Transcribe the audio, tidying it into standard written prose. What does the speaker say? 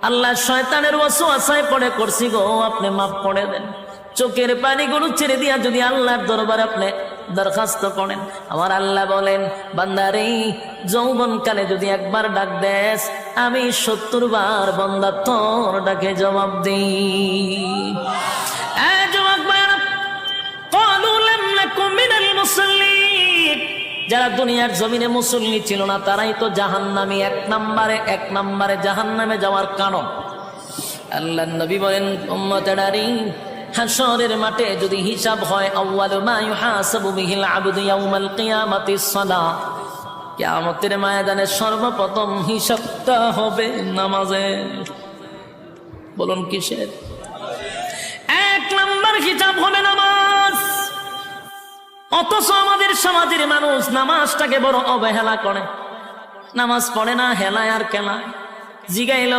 আল্লাহ শয়তানের ওয়াসওয়াসায় পড়ে করছি গো, আপনি মাফ করে দেন। চোখের পানিগুলো ছেড়ে দিয়া যদি আল্লাহর দরবারে আপনি দরখাস্ত করেন, আমার আল্লাহ বলেন, বান্দারে যৌবনকালে যদি একবার ডাক দেস, আমি ৭০ বার বান্দা তোর ডাকে জবাব দিই। যারা দুনিয়ার জমিনে মুসল্লি ছিল না তারাই তো জাহান্নামী, এক নম্বরে জাহান্নামে যাওয়ার কারণ। আল্লাহর নবী বলেন, উম্মতেরারি হাশরের মাঠে যদি হিসাব হয়, আউয়ালু মা ইউহাসাবু বিহিল আবদু ইয়াউমাল কিয়ামাতিস সালাহ, কিয়ামতের ময়দানে সর্বপ্রথম হিসাবটা হবে নামাজের। বলুন কিসের? ১ নম্বর হিসাব হবে নামাজ। অথচ আমাদের সমাজের মানুষ নামাজটাকে বড় অবহেলা করে, নামাজ পড়ে না, হেলায় আর কেলায়। জিগাইল